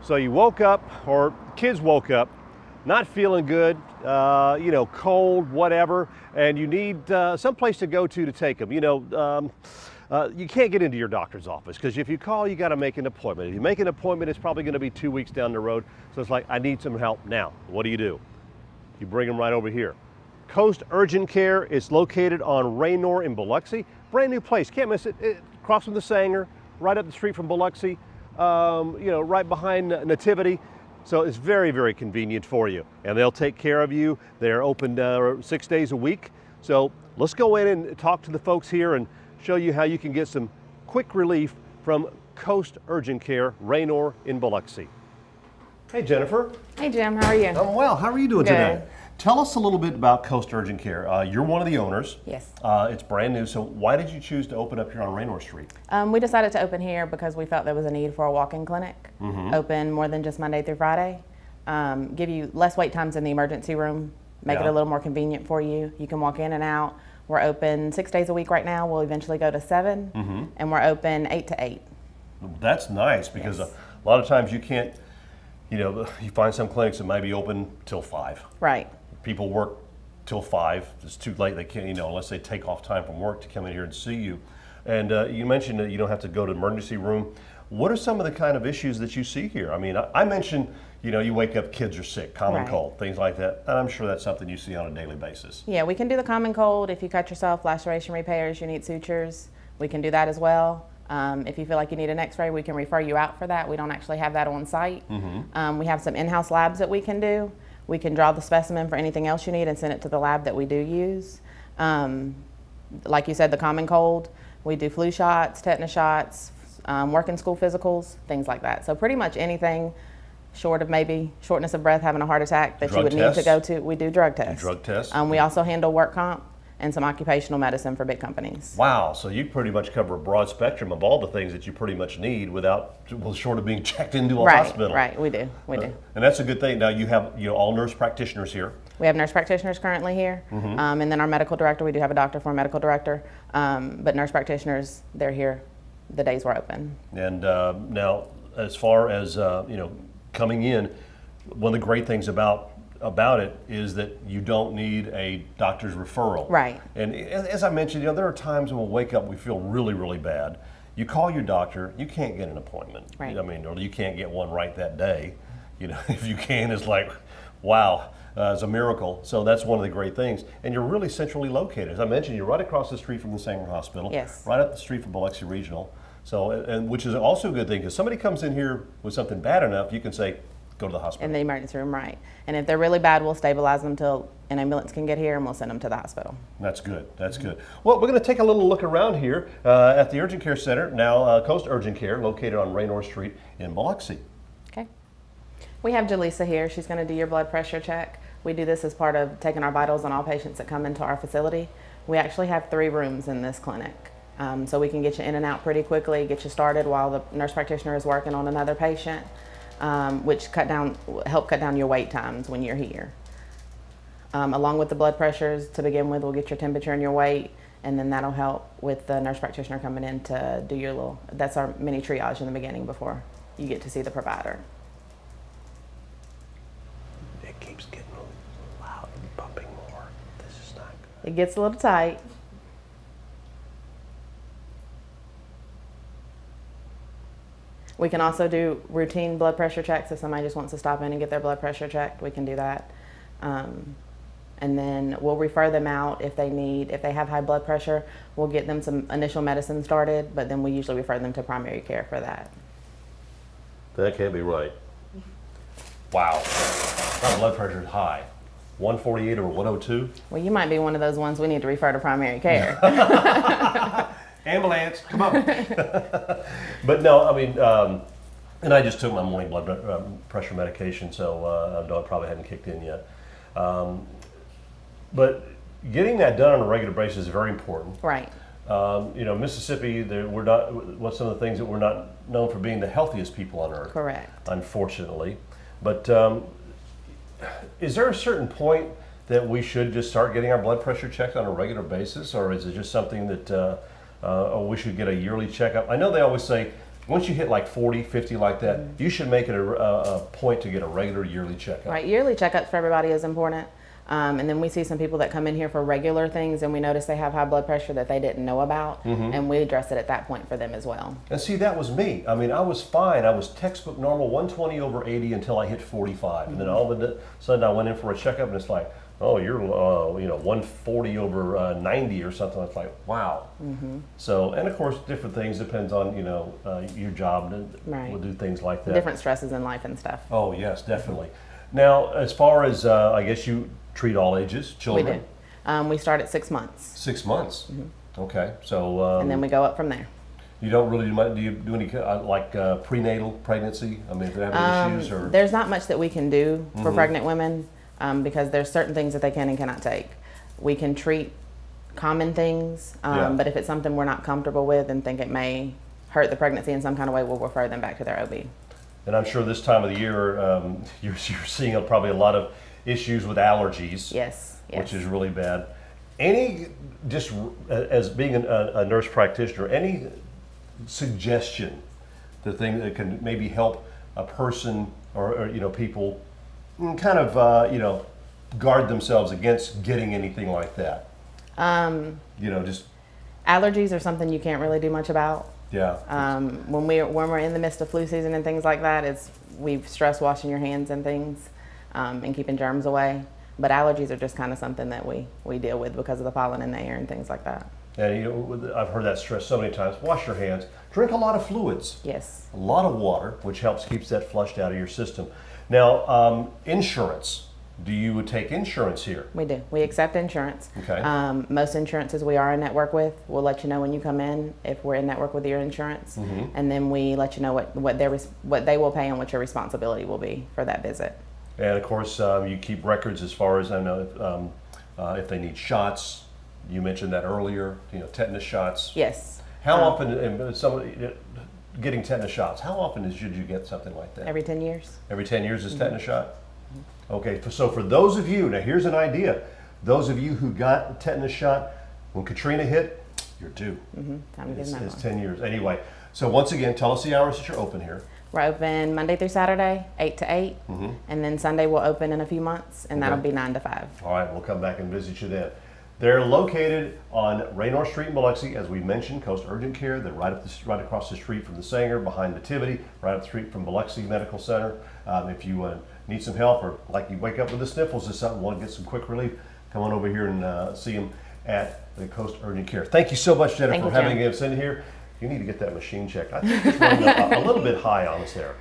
So you woke up, or kids woke up, not feeling good, cold, whatever, and you need some place to go to take them. You can't get into your doctor's office because if you call, you got to make an appointment. If you make an appointment, it's probably going to be 2 weeks down the road. So it's like, I need some help now. What do? You bring them right over here. Coast Urgent Care is located on Raynor in Biloxi. Brand new place, can't miss it. Across from the Sanger, right up the street from Biloxi, right behind Nativity. So it's very, very convenient for you. And they'll take care of you. They're open 6 days a week. So let's go in and talk to the folks here and show you how you can get some quick relief from Coast Urgent Care, Raynor in Biloxi. Hey, Jennifer. Hey, Jim. How are you? I'm well. How are you doing Good. today? Tell us a little bit about Coast Urgent Care. You're one of the owners. Yes. It's brand new. So why did you choose to open up here on Raynor Street? We decided to open here because we felt there was a need for a walk-in clinic. Open more than just Monday through Friday. Give you less wait times in the emergency room. Make it a little more convenient for you. You can walk in and out. We're open 6 days a week right now. We'll eventually go to 7. And we're open 8 to 8. That's nice because a lot of times you can't, you find some clinics that might be open till 5. Right. People work till 5. It's too late. They can't, unless they take off time from work to come in here and see you. And you mentioned that you don't have to go to the emergency room. What are some of the kind of issues that you see here? I mean, I mentioned, you wake up, kids are sick, common cold, things like that. And I'm sure that's something you see on a daily basis. Yeah, we can do the common cold. If you cut yourself, laceration repairs, you need sutures, we can do that as well. If you feel like you need an x-ray, we can refer you out for that. We don't actually have that on site. We have some in-house labs that we can do. We can draw the specimen for anything else you need and send it to the lab that we do use. Like you said, the common cold, we do flu shots, tetanus shots, working school physicals, things like that. So pretty much anything short of maybe shortness of breath, having a heart attack that you would need to go to, we do drug tests. Drug tests. We also handle work comp and some occupational medicine for big companies. Wow, so you pretty much cover a broad spectrum of all the things that you pretty much need short of being checked into a hospital. Right, we do. And that's a good thing. Now you have all nurse practitioners here. We have nurse practitioners currently here, and then our medical director, we do have a doctor for a medical director, but nurse practitioners, they're here the days we're open. And now, as far as coming in, one of the great things about it is that you don't need a doctor's referral. Right. And as I mentioned, there are times when we'll wake up, we feel really, really bad. You call your doctor, you can't get an appointment. Right. Or you can't get one right that day. If you can, it's like, wow, it's a miracle. So that's one of the great things. And you're really centrally located. As I mentioned, you're right across the street from the Sanger Hospital. Yes. Right up the street from Biloxi Regional. So, and which is also a good thing because somebody comes in here with something bad enough, you can say, go to the hospital. In the emergency room, right. And if they're really bad, we'll stabilize them till an ambulance can get here and we'll send them to the hospital. That's good, that's good. Well, we're going to take a little look around here at the Urgent Care Center, now Coast Urgent Care, located on Raynor Street in Biloxi. Okay. We have Jaleesa here. She's going to do your blood pressure check. We do this as part of taking our vitals on all patients that come into our facility. We actually have 3 rooms in this clinic. So we can get you in and out pretty quickly, get you started while the nurse practitioner is working on another patient. Which help cut down your wait times when you're here. Along with the blood pressures, to begin with, we'll get your temperature and your weight, and then that'll help with the nurse practitioner coming in to do that's our mini triage in the beginning before you get to see the provider. It keeps getting loud and bumping more. This is not good. It gets a little tight. We can also do routine blood pressure checks. If somebody just wants to stop in and get their blood pressure checked, we can do that. And then we'll refer them out if they have high blood pressure, we'll get them some initial medicine started, but then we usually refer them to primary care for that. That can't be right. Wow, my blood pressure is high. 148 or 102? Well, you might be one of those ones we need to refer to primary care. Ambulance, come on. But no, I mean, and I just took my morning blood pressure medication, so I probably hadn't kicked in yet. But getting that done on a regular basis is very important. Right. Mississippi, we're not, what's some of the things that we're not known for being the healthiest people on earth. Correct. Unfortunately. But is there a certain point that we should just start getting our blood pressure checked on a regular basis, or is it just something that we should get a yearly checkup? I know they always say once you hit like 40, 50 like that, you should make it a point to get a regular yearly checkup. Right, yearly checkups for everybody is important. And then we see some people that come in here for regular things and we notice they have high blood pressure that they didn't know about, and we address it at that point for them as well. And see, that was me. I mean, I was fine. I was textbook normal, 120/80 until I hit 45. And then all of a sudden I went in for a checkup and it's like, oh, you're 140/90 or something. It's like, wow. So, and of course, different things depends on, your job. Right. We'll do things like that. Different stresses in life and stuff. Oh, yes, definitely. Now, as far as, I guess you treat all ages, children? We do. We start at 6 months. 6 months? Okay, so. And then we go up from there. You don't really do much, do you do any prenatal pregnancy? I mean, if they're having issues or? There's not much that we can do for pregnant women because there's certain things that they can and cannot take. We can treat common things, but if it's something we're not comfortable with and think it may hurt the pregnancy in some kind of way, we'll refer them back to their OB. And I'm sure this time of the year, you're seeing probably a lot of issues with allergies. Yes. Which is really bad. Just as being a nurse practitioner, any suggestion, the thing that can maybe help a person or people kind of guard themselves against getting anything like that? Just allergies are something you can't really do much about. Yeah. When we're in the midst of flu season and things like that, we stress washing your hands and things and keeping germs away. But allergies are just kind of something that we deal with because of the pollen in the air and things like that. And I've heard that stressed so many times. Wash your hands. Drink a lot of fluids. Yes. A lot of water, which keeps that flushed out of your system. Now, insurance. Do you take insurance here? We do. We accept insurance. Okay. Most insurances we are in network with. We'll let you know when you come in if we're in network with your insurance, and then we let you know what they will pay and what your responsibility will be for that visit. And of course, you keep records as far as I know if they need shots. You mentioned that earlier. Tetanus shots. Yes. How often? Getting tetanus shots. How often should you get something like that? Every 10 years. Every 10 years is tetanus shot? Okay, so for those of you, now here's an idea. Those of you who got a tetanus shot, when Katrina hit, you're due. Time to get another It's one. 10 years. Anyway, so once again, tell us the hours that you're open here. We're open Monday through Saturday, 8 to 8, and then Sunday we'll open in a few months, and that'll be 9 to 5. All right, we'll come back and visit you then. They're located on Raynor Street in Biloxi, as we mentioned, Coast Urgent Care. They're right across the street from the Sanger, behind Nativity, right up the street from Biloxi Medical Center. If you need some help, or like you wake up with the sniffles or something, want to get some quick relief, come on over here and see them at the Coast Urgent Care. Thank you so much, Jennifer, for having us in here. You need to get that machine checked. I think it's running a little bit high on us there.